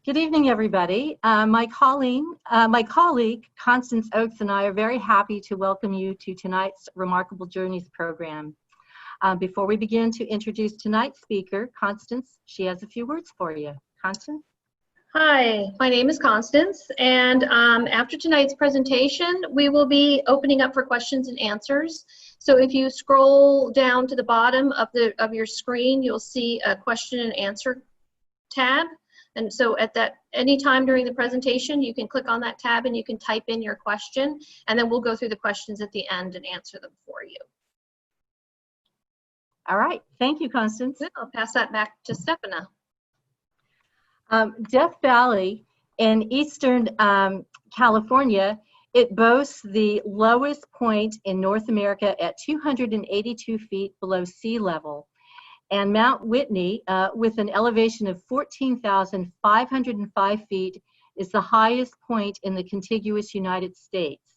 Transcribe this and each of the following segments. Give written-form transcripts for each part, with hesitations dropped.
Good evening, everybody. My colleague, Constance Oakes, and I are very happy to welcome you to tonight's Remarkable Journeys program. Before we begin to introduce tonight's speaker, Constance, she has a few words for you. Constance? Hi, my name is Constance, and after tonight's presentation, we will be opening up for questions and answers. So if you scroll down to the bottom of your screen, you'll see a question and answer tab. And so at any time during the presentation, you can click on that tab and you can type in your question, and then we'll go through the questions at the end and answer them for you. All right, thank you, Constance. Good. I'll pass that back to Stefana. Death Valley in eastern California, it boasts the lowest point in North America at 282 feet below sea level. And Mount Whitney, with an elevation of 14,505 feet, is the highest point in the contiguous United States.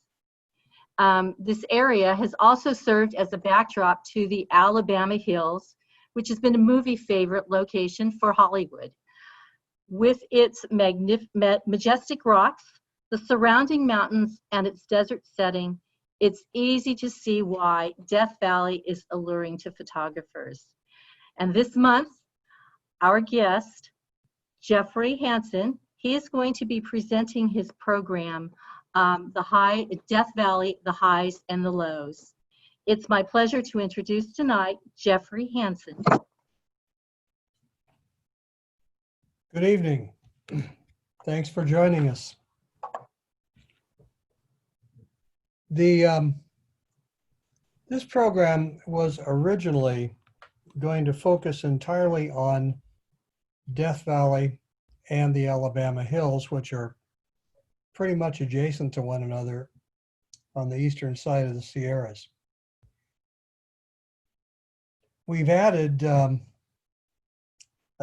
This area has also served as a backdrop to the Alabama Hills, which has been a movie favorite location for Hollywood. With its majestic rocks, the surrounding mountains, and its desert setting, it's easy to see why Death Valley is alluring to photographers. And this month, our guest, Jeffrey Hansen, he is going to be presenting his program, Death Valley, the Highs and the Lows. It's my pleasure to introduce tonight Jeffrey Hansen. Good evening. Thanks for joining us. This program was originally going to focus entirely on Death Valley and the Alabama Hills, which are pretty much adjacent to one another on the eastern side of the Sierras. We've added a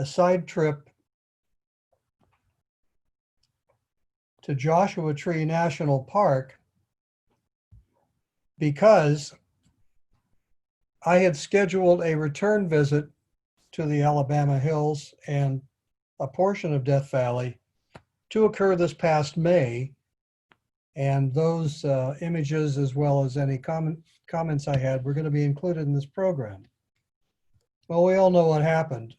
side trip to Joshua Tree National Park because I had scheduled a return visit to the Alabama Hills and a portion of Death Valley to occur this past May. And those images, as well as any comments I had, were going to be included in this program. Well, we all know what happened.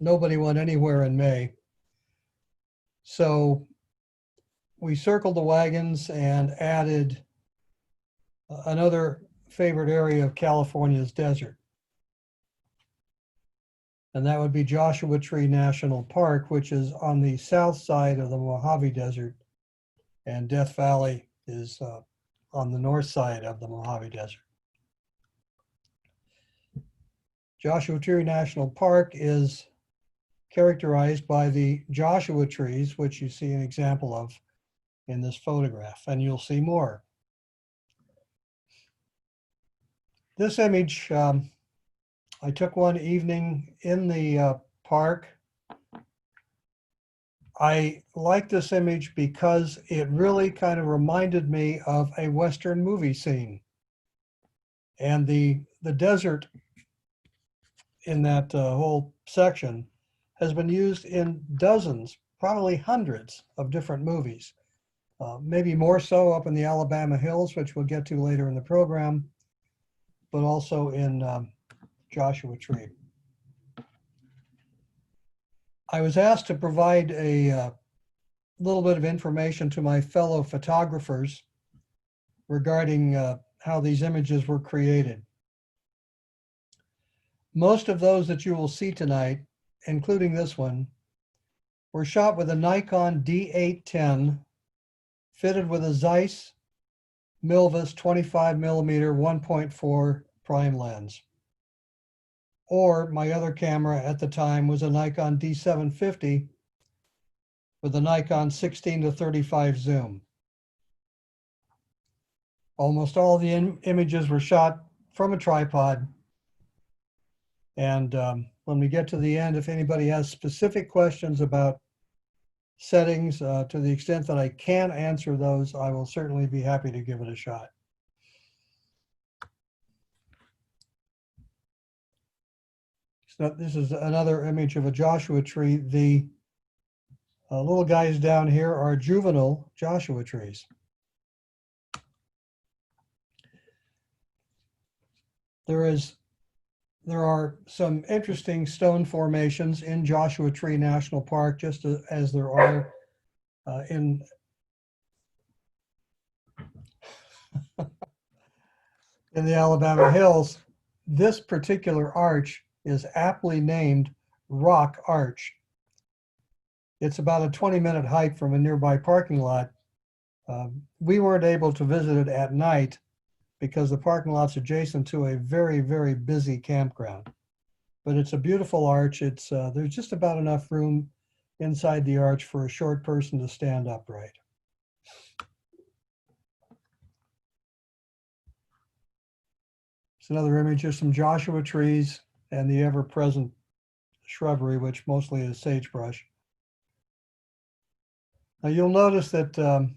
Nobody went anywhere in May. So we circled the wagons and added another favorite area of California's desert. And that would be Joshua Tree National Park, which is on the south side of the Mojave Desert, and Death Valley is on the north side of the Mojave Desert. Joshua Tree National Park is characterized by the Joshua trees, which you see an example of in this photograph, and you'll see more. This image, I took one evening in the park. I like this image because it really kind of reminded me of a Western movie scene. And the desert in that whole section has been used in dozens, probably hundreds of different movies. Maybe more so up in the Alabama Hills, which we'll get to later in the program, but also in Joshua Tree. I was asked to provide a little bit of information to my fellow photographers regarding how these images were created. Most of those that you will see tonight, including this one, were shot with a Nikon D810 fitted with a Zeiss Milvus 25mm 1.4 prime lens. Or my other camera at the time was a Nikon D750 with a Nikon 16-35 zoom. Almost all the images were shot from a tripod. And when we get to the end, if anybody has specific questions about settings, to the extent that I can answer those, I will certainly be happy to give it a shot. So this is another image of a Joshua tree. The Little guys down here are juvenile Joshua trees. There are some interesting stone formations in Joshua Tree National Park, just as there are in the Alabama Hills. This particular arch is aptly named Rock Arch. It's about a 20-minute hike from a nearby parking lot. We weren't able to visit it at night because the parking lot's adjacent to a very, very busy campground. But it's a beautiful arch. There's just about enough room inside the arch for a short person to stand upright. It's another image of some Joshua trees and the ever-present shrubbery, which mostly is sagebrush. Now you'll notice that a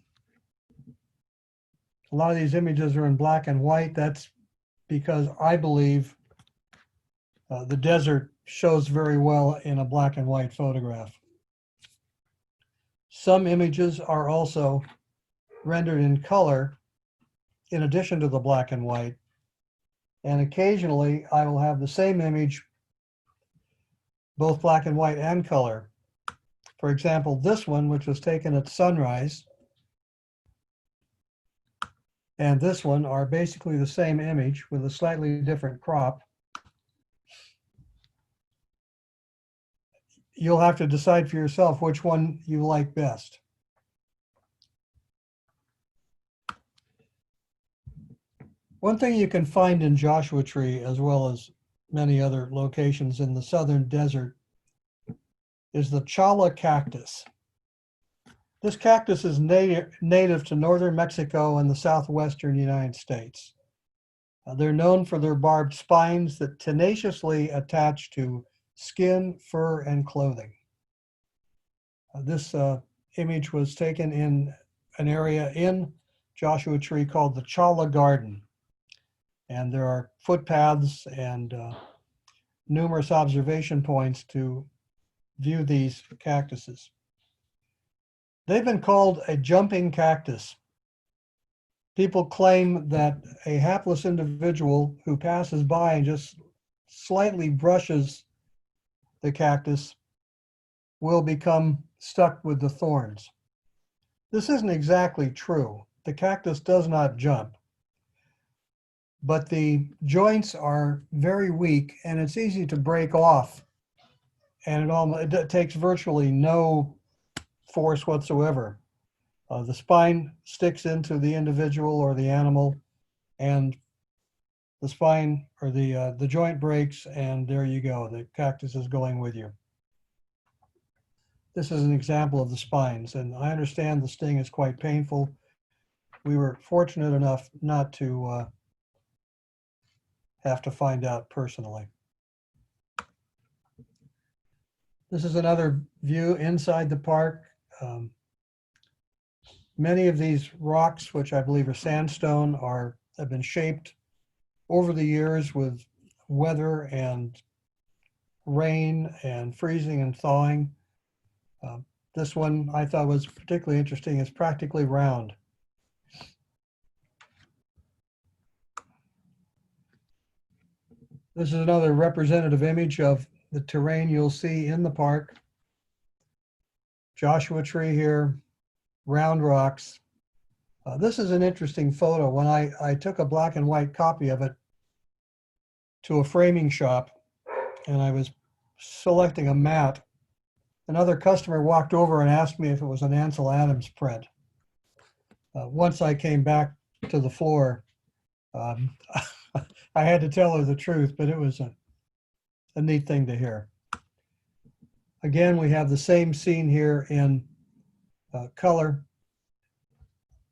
lot of these images are in black and white. That's because I believe the desert shows very well in a black and white photograph. Some images are also rendered in color in addition to the black and white. And occasionally I will have the same image, both black and white and color. For example, this one, which was taken at sunrise, and this one are basically the same image with a slightly different crop. You'll have to decide for yourself which one you like best. One thing you can find in Joshua Tree, as well as many other locations in the southern desert, is the chala cactus. This cactus is native to northern Mexico and the southwestern United States. They're known for their barbed spines that tenaciously attach to skin, fur, and clothing. This image was taken in an area in Joshua Tree called the Chala Garden. And there are footpaths and numerous observation points to view these cactuses. They've been called a jumping cactus. People claim that a hapless individual who passes by and just slightly brushes the cactus will become stuck with the thorns. This isn't exactly true. The cactus does not jump, but the joints are very weak and it's easy to break off, and it takes virtually no force whatsoever. The spine sticks into the individual or the animal, and the spine or the joint breaks, and there you go. The cactus is going with you. This is an example of the spines, and I understand the sting is quite painful. We were fortunate enough not to have to find out personally. This is another view inside the park. Many of these rocks, which I believe are sandstone, have been shaped over the years with weather and rain and freezing and thawing. This one I thought was particularly interesting. It's practically round. This is another representative image of the terrain you'll see in the park. Joshua Tree here, round rocks. This is an interesting photo. When I took a black and white copy of it to a framing shop and I was selecting a mat, another customer walked over and asked me if it was an Ansel Adams print. Once I came back to the floor, I had to tell her the truth, but it was a neat thing to hear. Again, we have the same scene here in color.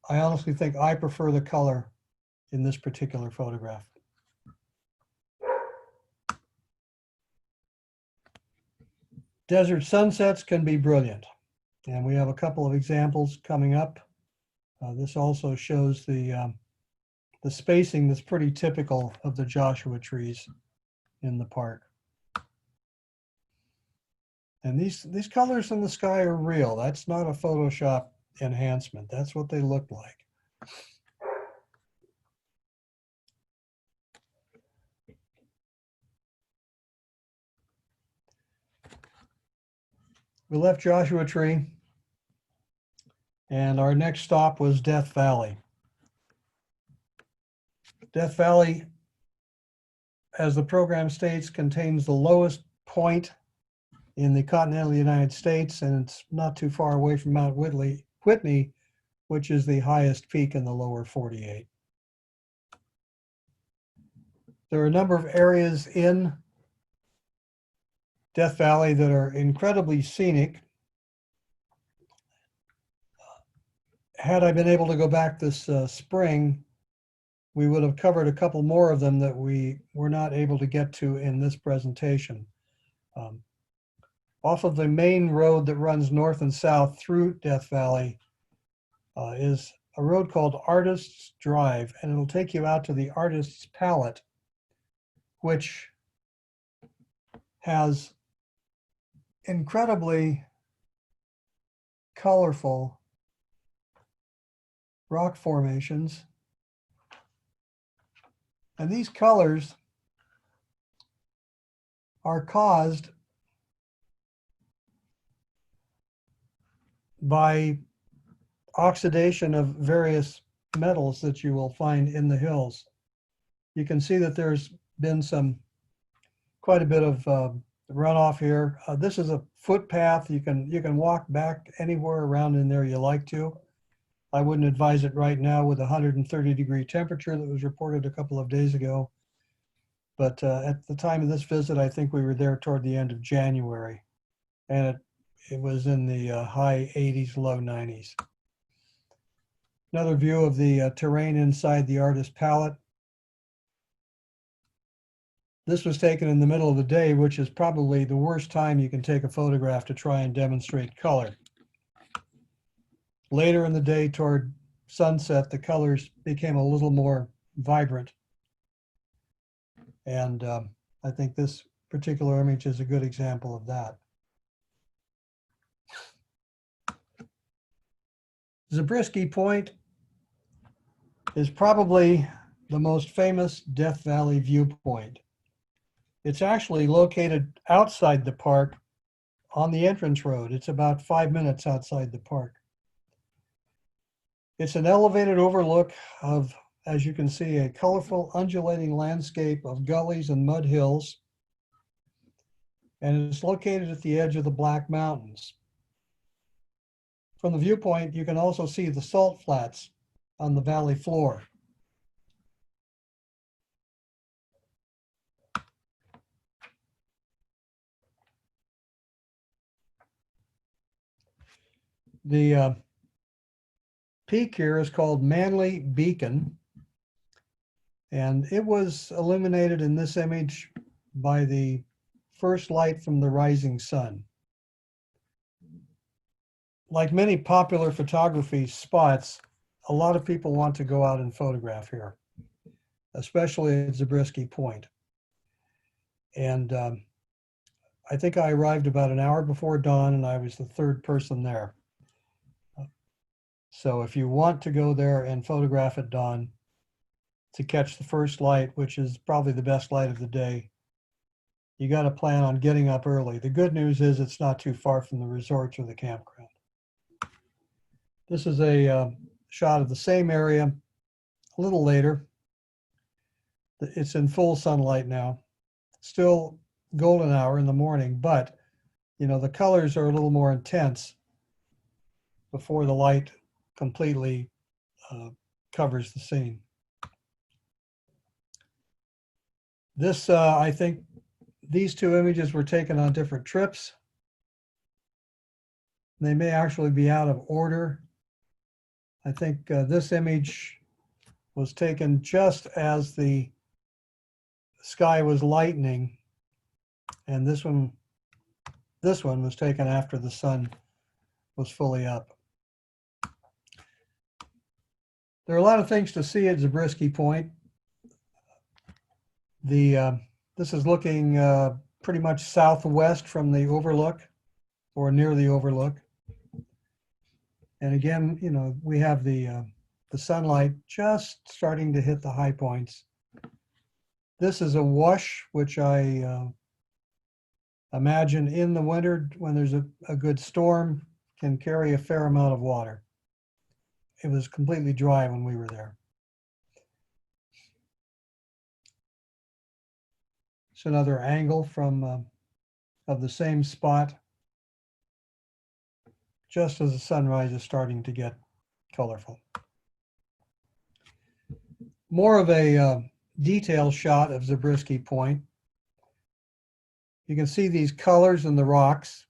I honestly think I prefer the color in this particular photograph. Desert sunsets can be brilliant, and we have a couple of examples coming up. This also shows the spacing that's pretty typical of the Joshua trees in the park. And these colors in the sky are real. That's not a Photoshop enhancement. That's what they look like. We left Joshua Tree, and our next stop was Death Valley. Death Valley, as the program states, contains the lowest point in the continental United States, and it's not too far away from Mount Whitney, which is the highest peak in the lower 48. There are a number of areas in Death Valley that are incredibly scenic. Had I been able to go back this spring, we would have covered a couple more of them that we were not able to get to in this presentation. Off of the main road that runs north and south through Death Valley is a road called Artist's Drive, and it'll take you out to the Artist's Palette, which has incredibly colorful rock formations. And these colors are caused by oxidation of various metals that you will find in the hills. You can see that there's been quite a bit of runoff here. This is a footpath. You can walk back anywhere around in there you like to. I wouldn't advise it right now with 130-degree temperature that was reported a couple of days ago. But at the time of this visit, I think we were there toward the end of January, and it was in the high 80s, low 90s. Another view of the terrain inside the Artist Palette. This was taken in the middle of the day, which is probably the worst time you can take a photograph to try and demonstrate color. Later in the day, toward sunset, the colors became a little more vibrant. And I think this particular image is a good example of that. Zabriskie Point is probably the most famous Death Valley viewpoint. It's actually located outside the park on the entrance road. It's about 5 minutes outside the park. It's an elevated overlook of, as you can see, a colorful undulating landscape of gullies and mud hills. And it's located at the edge of the Black Mountains. From the viewpoint, you can also see the salt flats on the valley floor. The peak here is called Manly Beacon, and it was illuminated in this image by the first light from the rising sun. Like many popular photography spots, a lot of people want to go out and photograph here, especially at Zabriskie Point. And I think I arrived about an hour before dawn, and I was the third person there. So if you want to go there and photograph at dawn to catch the first light, which is probably the best light of the day, you got to plan on getting up early. The good news is it's not too far from the resorts or the campground. This is a shot of the same area a little later. It's in full sunlight now. Still golden hour in the morning, but you know, the colors are a little more intense before the light completely covers the scene. This, I think, these two images were taken on different trips. They may actually be out of order. I think this image was taken just as the sky was lightening, and this one was taken after the sun was fully up. There are a lot of things to see at Zabriskie Point. This is looking pretty much southwest from the overlook. or near the overlook. And again, you know, we have the sunlight just starting to hit the high points. This is a wash, which I imagine in the winter when there's a good storm can carry a fair amount of water. It was completely dry when we were there. It's another angle from of the same spot, just as the sunrise is starting to get colorful. More of a detail shot of Zabriskie Point. You can see these colors in the rocks,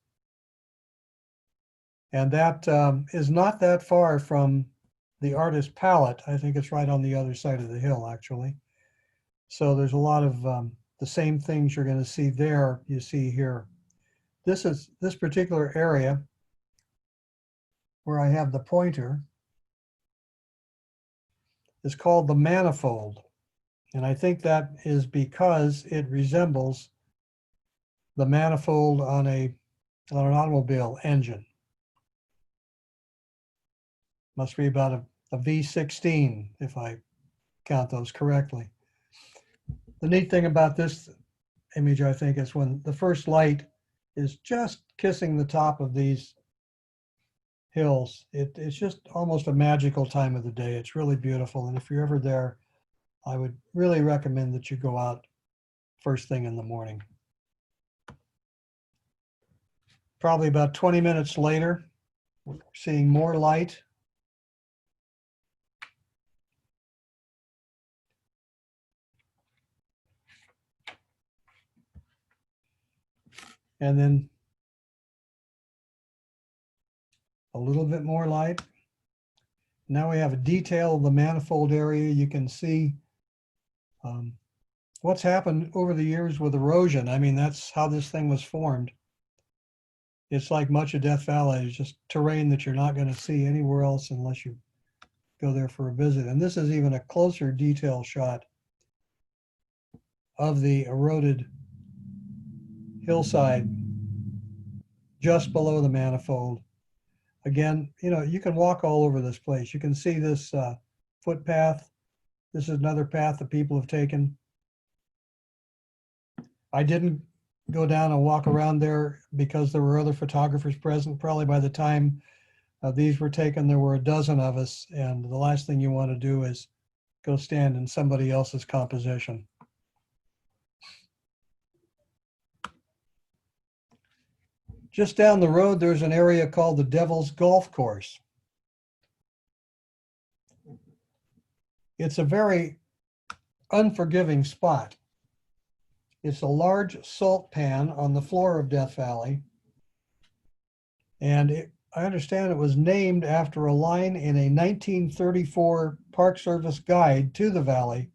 and that is not that far from the artist's palette. I think it's right on the other side of the hill, actually. So there's a lot of the same things you're going to see there, you see here. This particular area where I have the pointer is called the manifold. And I think that is because it resembles the manifold on an automobile engine. Must be about a V16, if I count those correctly. The neat thing about this image, I think, is when the first light is just kissing the top of these hills. It's just almost a magical time of the day. It's really beautiful. And if you're ever there, I would really recommend that you go out first thing in the morning. Probably about 20 minutes later, we're seeing more light. And then a little bit more light. Now we have a detail of the manifold area. You can see what's happened over the years with erosion. I mean, that's how this thing was formed. It's like much of Death Valley. It's just terrain that you're not going to see anywhere else unless you go there for a visit. And this is even a closer detail shot of the eroded hillside just below the manifold. Again, you know, you can walk all over this place. You can see this footpath. This is another path that people have taken. I didn't go down and walk around there because there were other photographers present. Probably by the time these were taken, there were a dozen of us. And the last thing you want to do is go stand in somebody else's composition. Just down the road, there's an area called the Devil's Golf Course. It's a very unforgiving spot. It's a large salt pan on the floor of Death Valley. And I understand it was named after a line in a 1934 Park Service guide to the valley,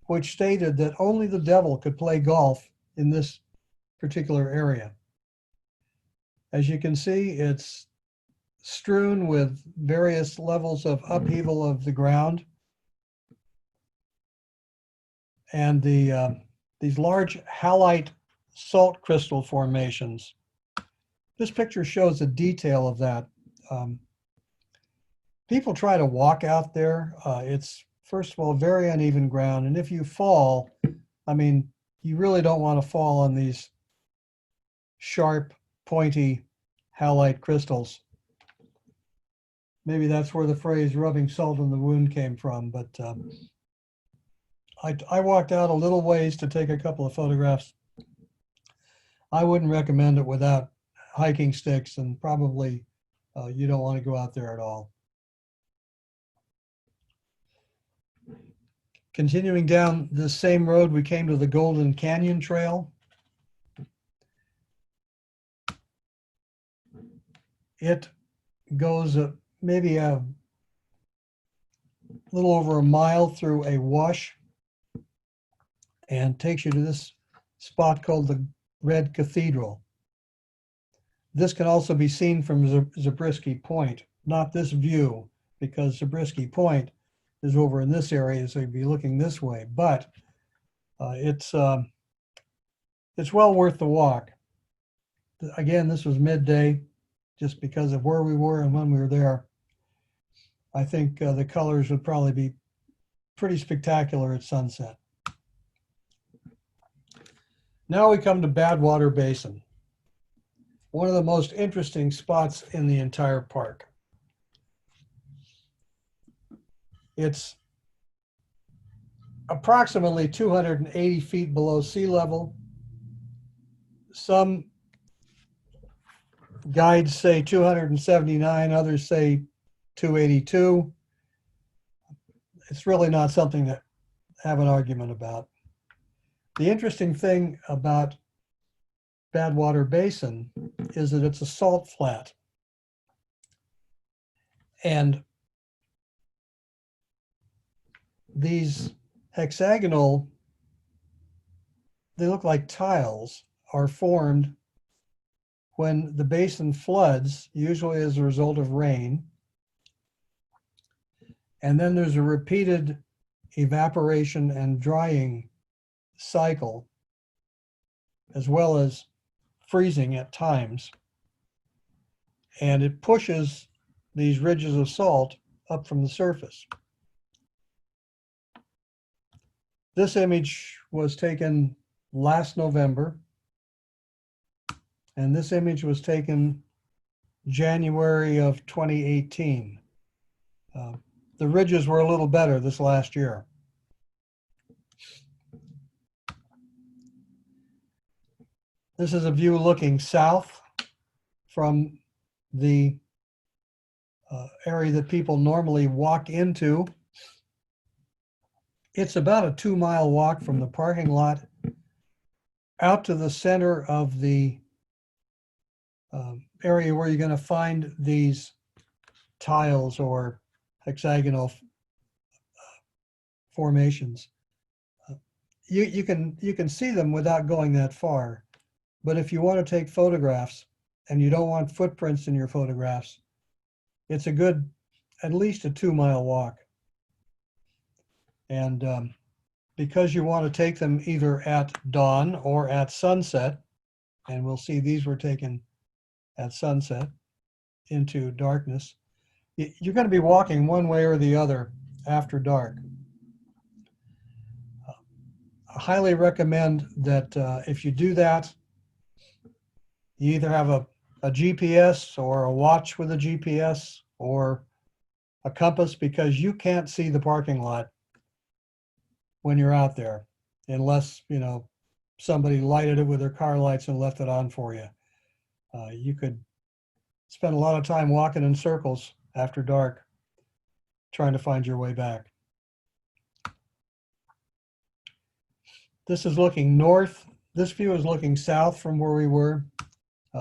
which stated that only the devil could play golf in this particular area. As you can see, it's strewn with various levels of upheaval of the ground. And these large halite salt crystal formations. This picture shows a detail of that. People try to walk out there. It's, first of all, very uneven ground. And if you fall, I mean, you really don't want to fall on these sharp, pointy halite crystals. Maybe that's where the phrase rubbing salt in the wound came from, but I walked out a little ways to take a couple of photographs. I wouldn't recommend it without hiking sticks, and probably you don't want to go out there at all. Continuing down this same road, we came to the Golden Canyon Trail. It goes maybe a little over a mile through a wash and takes you to this spot called the Red Cathedral. This can also be seen from Zabriskie Point, not this view, because Zabriskie Point is over in this area, so you'd be looking this way, but it's well worth the walk. Again, this was midday, just because of where we were and when we were there. I think the colors would probably be pretty spectacular at sunset. Now we come to Badwater Basin, one of the most interesting spots in the entire park. It's approximately 280 feet below sea level. Some guides say 279, others say 282. It's really not something to have an argument about. The interesting thing about Badwater Basin is that it's a salt flat. And these hexagonal, they look like tiles, are formed when the basin floods, usually as a result of rain. And then there's a repeated evaporation and drying cycle, as well as freezing at times. And it pushes these ridges of salt up from the surface. This image was taken last November, and this image was taken January of 2018. The ridges were a little better this last year. This is a view looking south from the area that people normally walk into. It's about a 2-mile walk from the parking lot out to the center of the area where you're going to find these tiles or hexagonal formations. You can see them without going that far, but if you want to take photographs and you don't want footprints in your photographs, it's a good, at least a 2-mile walk. And because you want to take them either at dawn or at sunset, and we'll see these were taken at sunset into darkness, you're going to be walking one way or the other after dark. I highly recommend that if you do that, you either have a GPS or a watch with a GPS or a compass, because you can't see the parking lot when you're out there unless, you know, somebody lighted it with their car lights and left it on for you. You could spend a lot of time walking in circles after dark trying to find your way back. This is looking north. This view is looking south from where we were.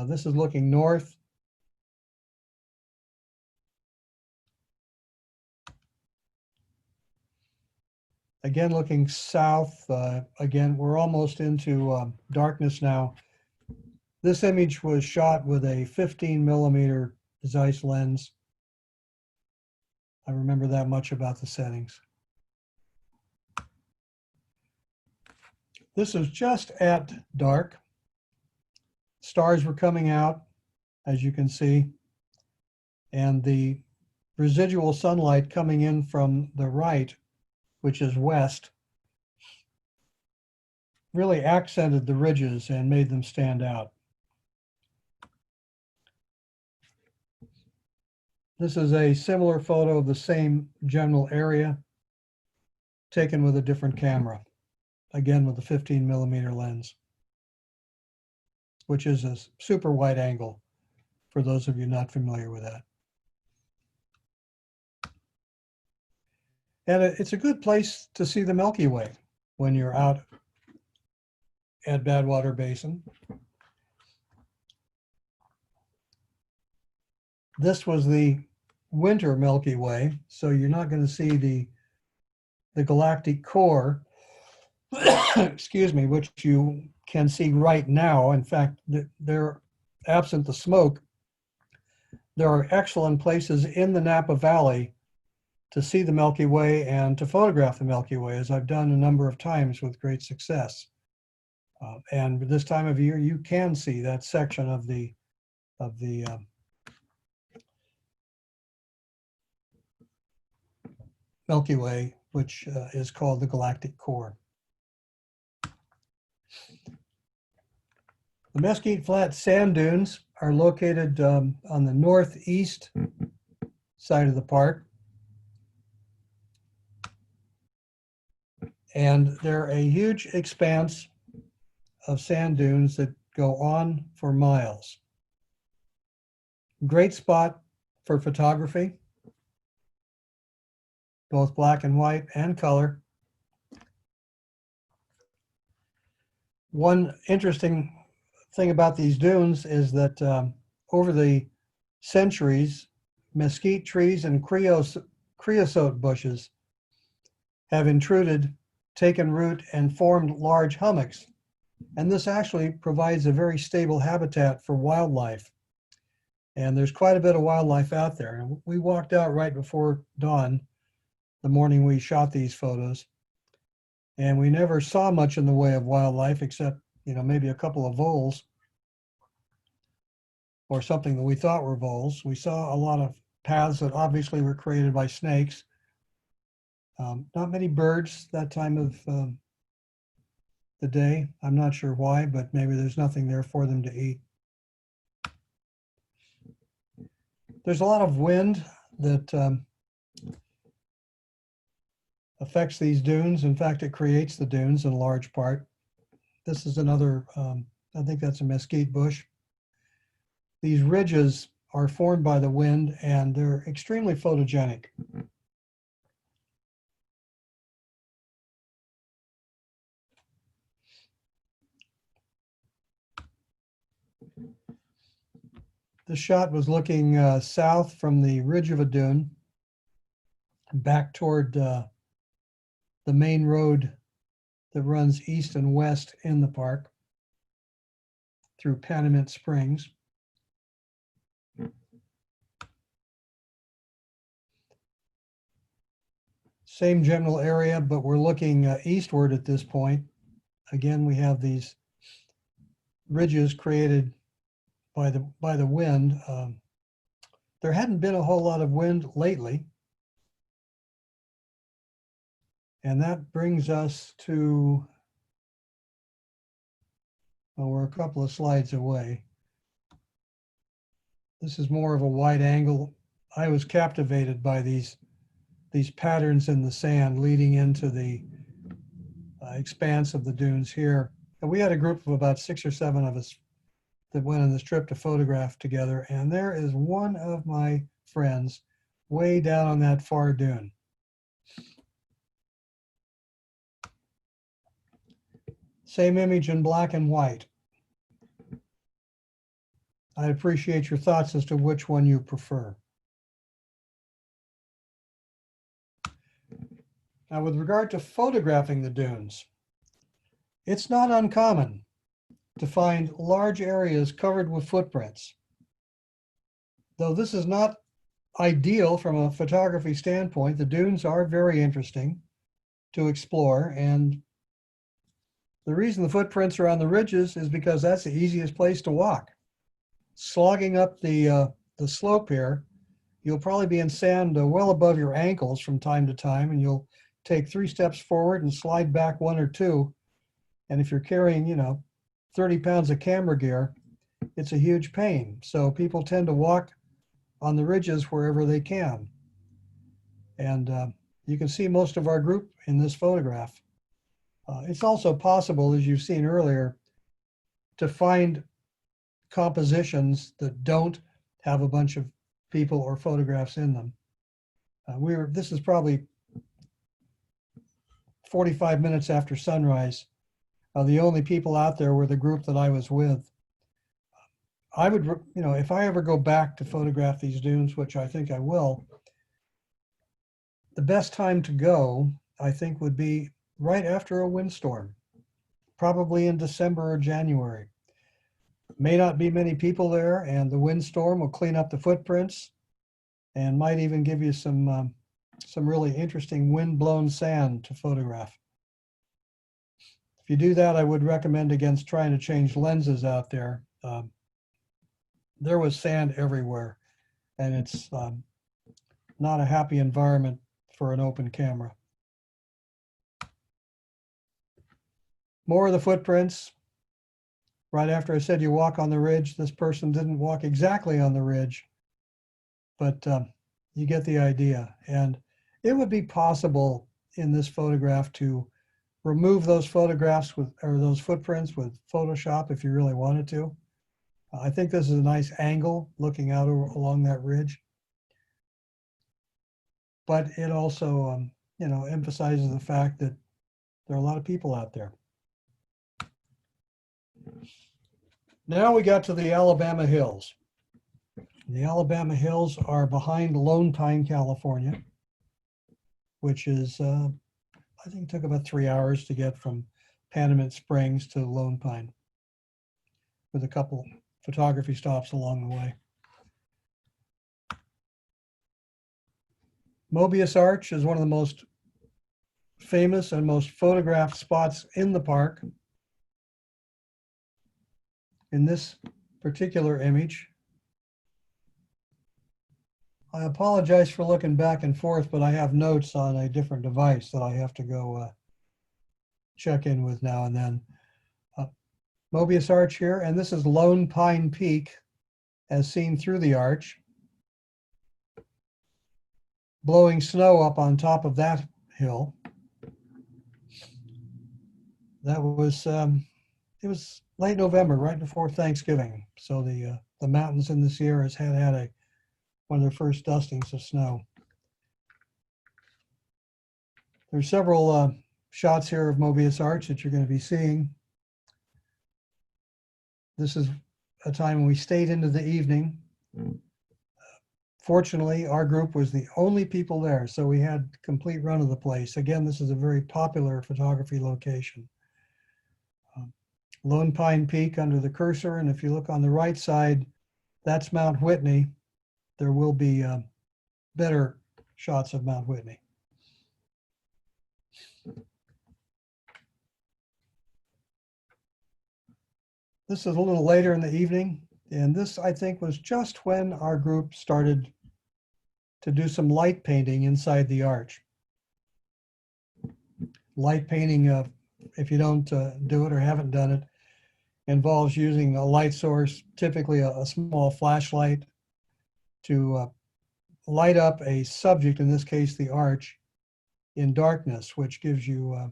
This is looking north. Again, looking south. Again, we're almost into darkness now. This image was shot with a 15mm Zeiss lens. I remember that much about the settings. This was just at dark. Stars were coming out, as you can see, and the residual sunlight coming in from the right, which is west, really accented the ridges and made them stand out. This is a similar photo of the same general area, taken with a different camera, again with a 15mm lens, which is a super wide angle for those of you not familiar with that. And it's a good place to see the Milky Way when you're out at Badwater Basin. This was the winter Milky Way, so you're not going to see the galactic core, excuse me, which you can see right now. In fact, they're absent the smoke. There are excellent places in the Napa Valley to see the Milky Way and to photograph the Milky Way, as I've done a number of times with great success. And this time of year, you can see that section of the Milky Way, which is called the galactic core. The Mesquite Flat sand dunes are located on the northeast side of the park. And they're a huge expanse of sand dunes that go on for miles. Great spot for photography, both black and white and color. One interesting thing about these dunes is that over the centuries, mesquite trees and creosote bushes have intruded, taken root, and formed large hummocks. And this actually provides a very stable habitat for wildlife. And there's quite a bit of wildlife out there. And we walked out right before dawn the morning we shot these photos. And we never saw much in the way of wildlife except, maybe a couple of voles or something that we thought were voles. We saw a lot of paths that obviously were created by snakes. Not many birds that time of the day. I'm not sure why, but maybe there's nothing there for them to eat. There's a lot of wind that affects these dunes. In fact, it creates the dunes in large part. This is another, I think that's a mesquite bush. These ridges are formed by the wind and they're extremely photogenic. This shot was looking south from the ridge of a dune back toward the main road that runs east and west in the park through Panamint Springs. Same general area, but we're looking eastward at this point. Again, we have these ridges created by the wind. There hadn't been a whole lot of wind lately. And that brings us to, well, we're a couple of slides away. This is more of a wide angle. I was captivated by these patterns in the sand leading into the expanse of the dunes here. And we had a group of about 6 or 7 of us that went on this trip to photograph together. And there is one of my friends way down on that far dune. Same image in black and white. I'd appreciate your thoughts as to which one you prefer. Now, with regard to photographing the dunes, it's not uncommon to find large areas covered with footprints. Though this is not ideal from a photography standpoint, the dunes are very interesting to explore. And the reason the footprints are on the ridges is because that's the easiest place to walk. Slogging up the slope here, you'll probably be in sand well above your ankles from time to time, and you'll take 3 steps forward and slide back 1 or 2. And if you're carrying, 30 pounds of camera gear, it's a huge pain. So people tend to walk on the ridges wherever they can. And you can see most of our group in this photograph. It's also possible, as you've seen earlier, to find compositions that don't have a bunch of people or photographs in them. This is probably 45 minutes after sunrise. The only people out there were the group that I was with. I would, if I ever go back to photograph these dunes, which I think I will, the best time to go, I think, would be right after a windstorm, probably in December or January. May not be many people there, and the windstorm will clean up the footprints and might even give you some really interesting wind-blown sand to photograph. If you do that, I would recommend against trying to change lenses out there. There was sand everywhere, and it's not a happy environment for an open camera. More of the footprints. Right after I said you walk on the ridge, this person didn't walk exactly on the ridge, but you get the idea. And it would be possible in this photograph to remove those photographs with, or those footprints with Photoshop if you really wanted to. I think this is a nice angle looking out along that ridge. But it also, you know, emphasizes the fact that there are a lot of people out there. Now we got to the Alabama Hills. The Alabama Hills are behind Lone Pine, California, which is, I think it took about 3 hours to get from Panamint Springs to Lone Pine, with a couple photography stops along the way. Mobius Arch is one of the most famous and most photographed spots in the park. In this particular image, I apologize for looking back and forth, but I have notes on a different device that I have to go check in with now and then. Mobius Arch here, and this is Lone Pine Peak as seen through the arch. Blowing snow up on top of that hill. That was, it was late November, right before Thanksgiving. So the mountains in the Sierras had one of their first dustings of snow. There's several shots here of Mobius Arch that you're going to be seeing. This is a time when we stayed into the evening. Fortunately, our group was the only people there, so we had complete run of the place. Again, this is a very popular photography location. Lone Pine Peak under the cursor, and if you look on the right side, that's Mount Whitney. There will be better shots of Mount Whitney. This is a little later in the evening, and this, I think, was just when our group started to do some light painting inside the arch. Light painting, if you don't do it or haven't done it, involves using a light source, typically a small flashlight, to light up a subject, in this case the arch, in darkness, which gives you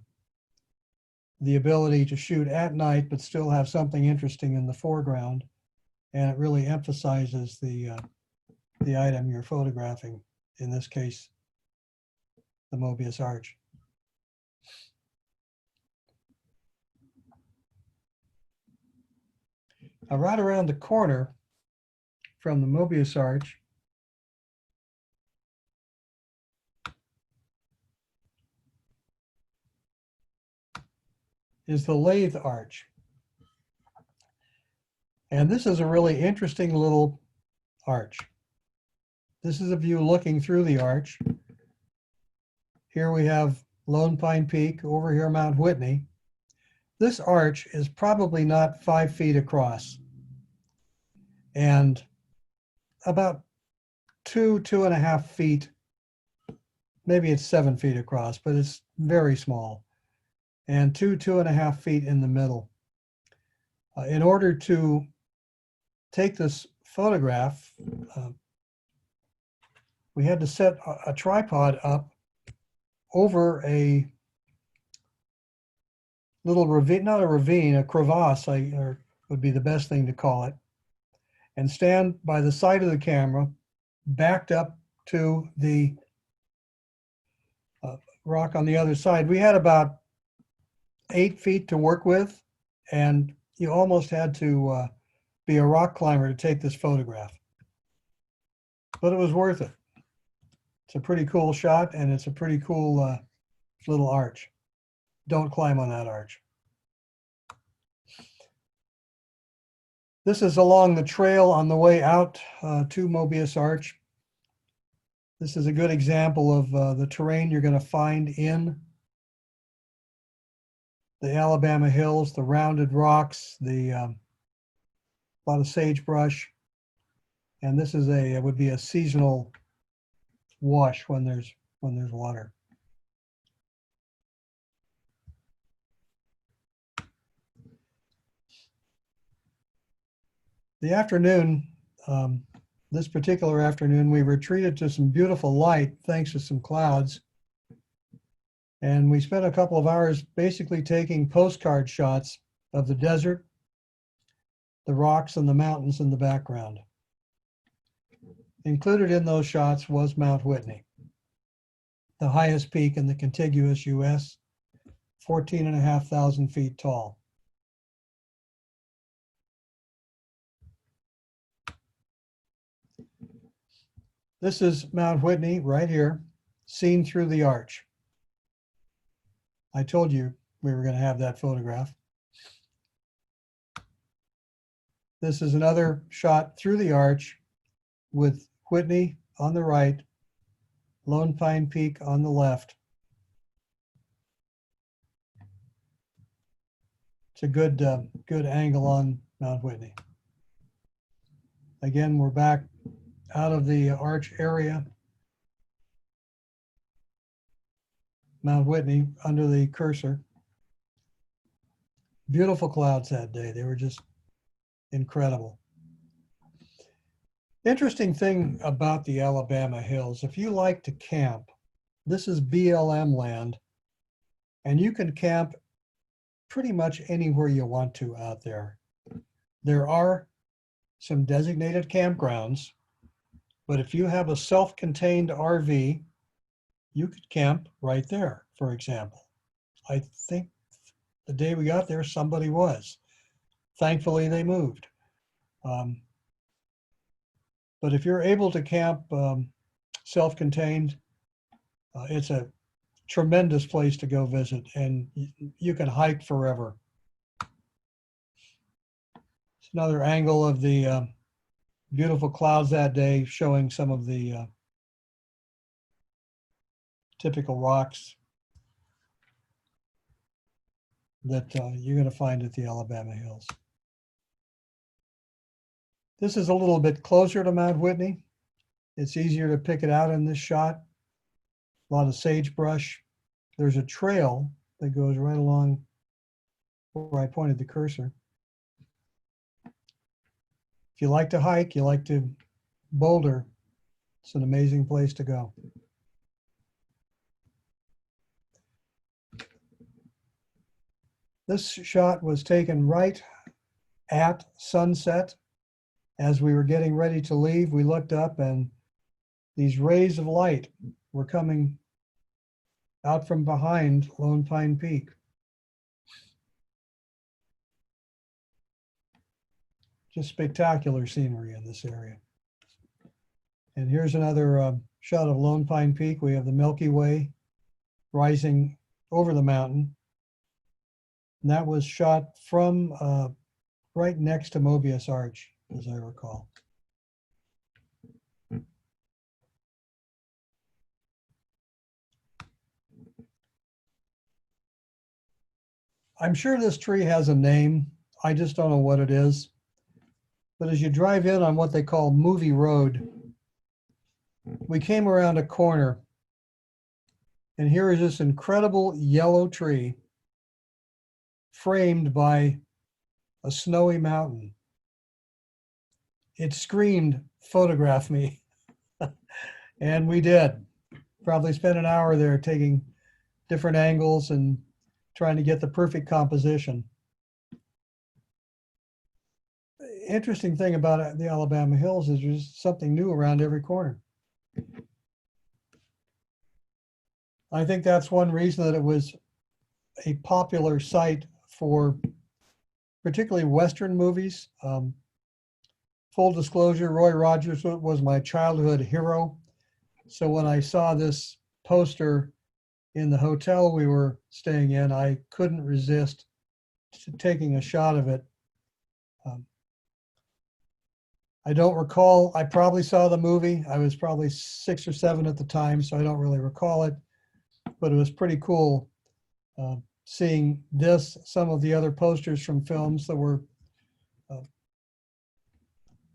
the ability to shoot at night but still have something interesting in the foreground, and it really emphasizes the item you're photographing, in this case the Mobius Arch. Now, right around the corner from the Mobius Arch is the LATHE Arch. And this is a really interesting little arch. This is a view looking through the arch. Here we have Lone Pine Peak, over here Mount Whitney. This arch is probably not 5 feet across and about 2.5 feet, maybe it's 7 feet across, but it's very small, and 2.5 feet in the middle. In order to take this photograph, we had to set a tripod up over a little ravine, not a ravine, a crevasse would be the best thing to call it, and stand by the side of the camera, backed up to the rock on the other side. We had about 8 feet to work with, and you almost had to be a rock climber to take this photograph. But it was worth it. It's a pretty cool shot, and it's a pretty cool little arch. Don't climb on that arch. This is along the trail on the way out to Mobius Arch. This is a good example of the terrain you're going to find in the Alabama hills, the rounded rocks, a lot of sagebrush. And this is it would be a seasonal wash when there's water. The afternoon, this particular afternoon, we retreated to some beautiful light thanks to some clouds. And we spent a couple of hours basically taking postcard shots of the desert, the rocks, and the mountains in the background. Included in those shots was Mount Whitney, the highest peak in the contiguous US, 14,500 feet tall. This is Mount Whitney right here, seen through the arch. I told you we were going to have that photograph. This is another shot through the arch with Whitney on the right, Lone Pine Peak on the left. It's a good angle on Mount Whitney. Again, we're back out of the arch area. Mount Whitney under the cursor. Beautiful clouds that day. They were just incredible. Interesting thing about the Alabama hills, if you like to camp, this is BLM land, and you can camp pretty much anywhere you want to out there. There are some designated campgrounds, but if you have a self-contained RV, you could camp right there, for example. I think the day we got there, somebody was. Thankfully, they moved. But if you're able to camp self-contained, it's a tremendous place to go visit, and you can hike forever. It's another angle of the beautiful clouds that day, showing some of the typical rocks that you're going to find at the Alabama hills. This is a little bit closer to Mount Whitney. It's easier to pick it out in this shot. A lot of sagebrush. There's a trail that goes right along where I pointed the cursor. If you like to hike, you like to boulder, it's an amazing place to go. This shot was taken right at sunset. As we were getting ready to leave, we looked up and these rays of light were coming out from behind Lone Pine Peak. Just spectacular scenery in this area. And here's another shot of Lone Pine Peak. We have the Milky Way rising over the mountain. And that was shot from right next to MOBIUS Arch, as I recall. I'm sure this tree has a name. I just don't know what it is. But as you drive in on what they call Movie Road, we came around a corner, and here is this incredible yellow tree framed by a snowy mountain. It screamed, "Photograph me." And we did. Probably spent an hour there taking different angles and trying to get the perfect composition. Interesting thing about the Alabama hills is there's something new around every corner. I think that's one reason that it was a popular site for particularly Western movies. Full disclosure, Roy Rogers was my childhood hero. So when I saw this poster in the hotel we were staying in, I couldn't resist taking a shot of it. I don't recall, I probably saw the movie. I was probably 6 or 7 at the time, so I don't really recall it, but it was pretty cool seeing this, some of the other posters from films that were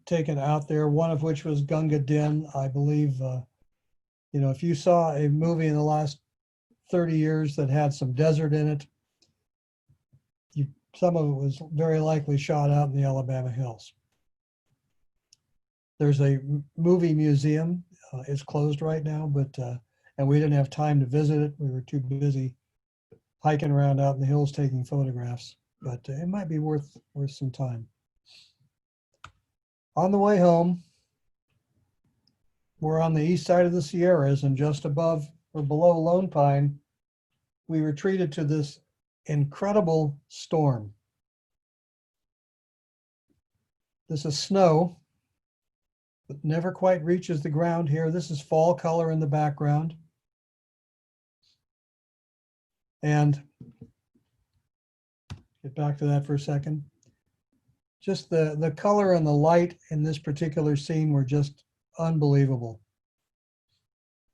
taken out there, one of which was Gunga Din, I believe. You know, if you saw a movie in the last 30 years that had some desert in it, some of it was very likely shot out in the Alabama hills. There's a movie museum. It's closed right now, but and we didn't have time to visit it. We were too busy hiking around out in the hills taking photographs, but it might be worth some time. On the way home, we're on the east side of the Sierras, and just above or below Lone Pine, we were treated to this incredible storm. This is snow, but never quite reaches the ground here. This is fall color in the background. And get back to that for a second. Just the color and the light in this particular scene were just unbelievable.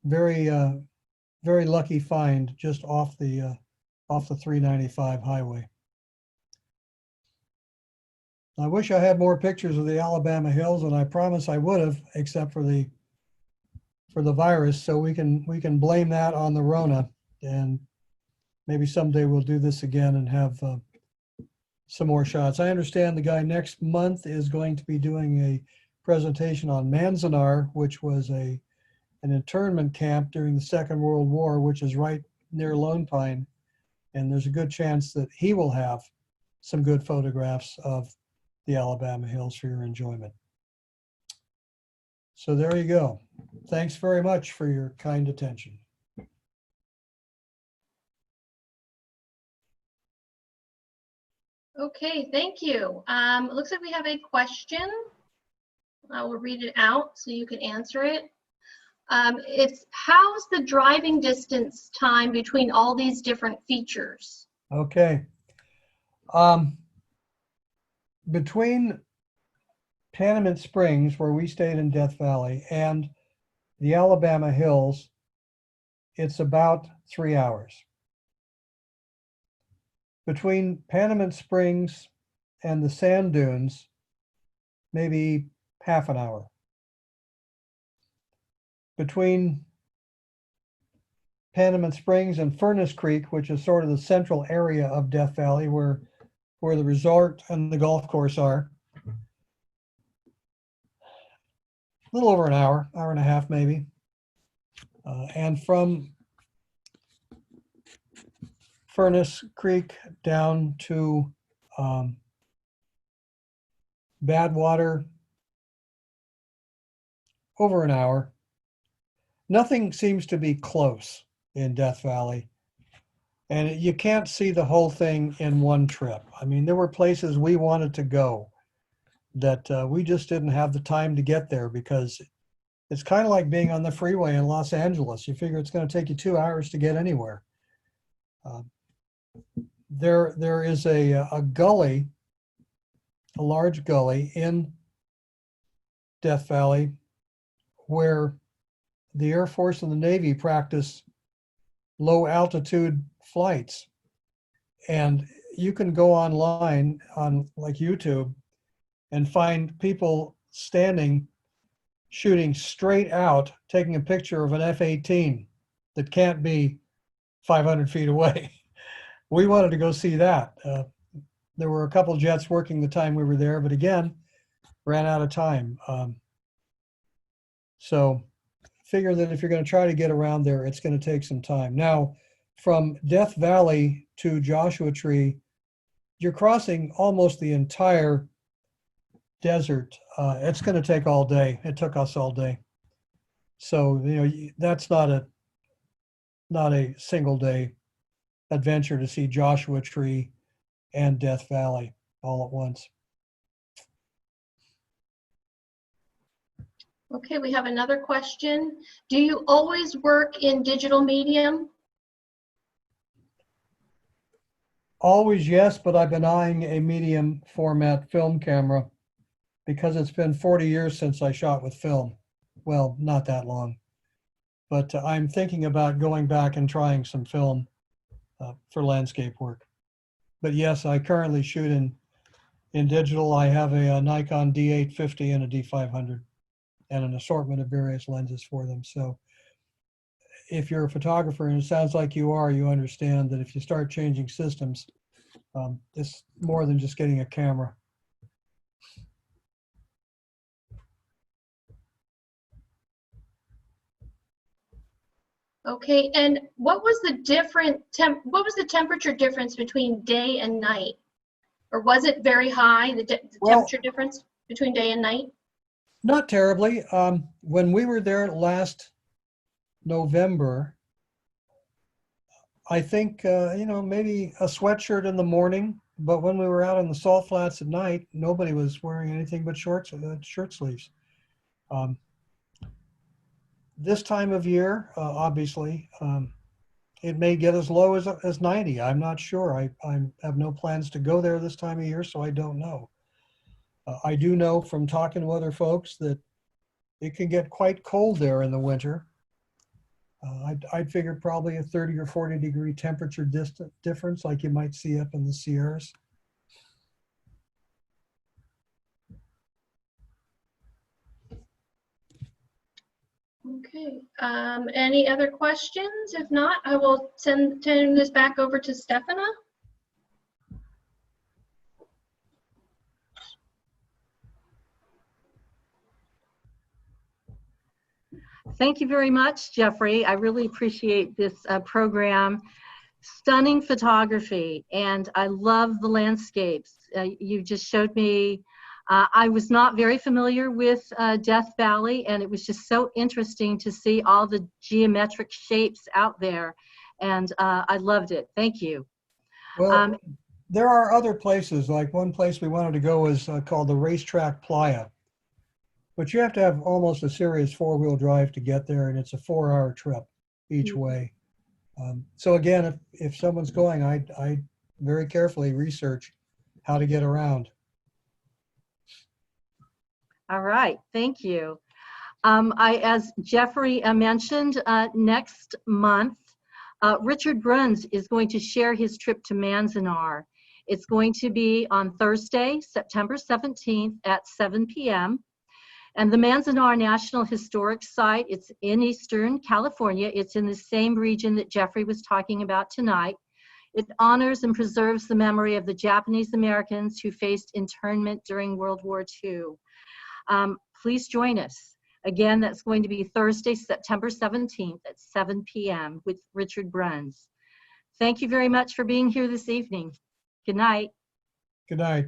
Very, very lucky find just off the 395 highway. I wish I had more pictures of the Alabama hills, and I promise I would have, except for the virus. So we can blame that on the Rona, and maybe someday we'll do this again and have some more shots. I understand the guy next month is going to be doing a presentation on Manzanar, which was an internment camp during the Second World War, which is right near Lone Pine, and there's a good chance that he will have some good photographs of the Alabama hills for your enjoyment. So there you go. Thanks very much for your kind attention. Okay, thank you. It looks like we have a question. I will read it out so you can answer it. It's how's the driving distance time between all these different features? Okay. Between Panamint Springs, where we stayed in Death Valley, and the Alabama hills, it's about 3 hours. Between Panamint Springs and the sand dunes, maybe half an hour. Between Panamint Springs and Furnace Creek, which is sort of the central area of Death Valley where the resort and the golf course are, a little over an hour, hour and a half maybe. And from Furnace Creek down to Badwater, over an hour. Nothing seems to be close in Death Valley, and you can't see the whole thing in one trip. I mean, there were places we wanted to go that we just didn't have the time to get there, because it's kind of like being on the freeway in Los Angeles. You figure it's going to take you 2 hours to get anywhere. There is a gully, a large gully in Death Valley where the Air Force and the Navy practice low altitude flights. And you can go online on like YouTube and find people standing, shooting straight out, taking a picture of an F-18 that can't be 500 feet away. We wanted to go see that. There were a couple jets working the time we were there, but again, ran out of time. So figure that if you're going to try to get around there, it's going to take some time. Now, from Death Valley to Joshua Tree, you're crossing almost the entire desert. It's going to take all day. It took us all day. So, you know, that's not a single day adventure to see Joshua Tree and Death Valley all at once. Okay, we have another question. Do you always work in digital medium? Always, yes, but I've been eyeing a medium format film camera because it's been 40 years since I shot with film. Well, not that long, but I'm thinking about going back and trying some film for landscape work. But yes, I currently shoot in digital. I have a Nikon D850 and a D500 and an assortment of various lenses for them. So if you're a photographer, and it sounds like you are, you understand that if you start changing systems, it's more than just getting a camera. Okay, and what was the temperature difference between day and night? Or was it very high, the temperature difference between day and night? Not terribly. When we were there last November, I think, maybe a sweatshirt in the morning, but when we were out on the salt flats at night, nobody was wearing anything but shirt sleeves. This time of year, obviously, it may get as low as 90. I'm not sure. I have no plans to go there this time of year, so I don't know. I do know from talking to other folks that it can get quite cold there in the winter. I'd figure probably a 30 or 40 degree temperature difference like you might see up in the Sierras. Okay, any other questions? If not, I will turn this back over to Stefana. Thank you very much, Jeffrey. I really appreciate this program. Stunning photography, and I love the landscapes. You just showed me. I was not very familiar with Death Valley, and it was just so interesting to see all the geometric shapes out there, and I loved it. Thank you. Well, there are other places, like one place we wanted to go is called the Racetrack Playa, but you have to have almost a serious four-wheel drive to get there, and it's a 4-hour trip each way. So again, if someone's going, I very carefully research how to get around. All right, thank you. As Jeffrey mentioned, next month, Richard Bruns is going to share his trip to Manzanar. It's going to be on Thursday, September 17th at 7 p.m. And the Manzanar National Historic Site, it's in Eastern California. It's in the same region that Jeffrey was talking about tonight. It honors and preserves the memory of the Japanese Americans who faced internment during World War II. Please join us. Again, that's going to be Thursday, September 17th at 7 p.m. with Richard Bruns. Thank you very much for being here this evening. Good night. Good night.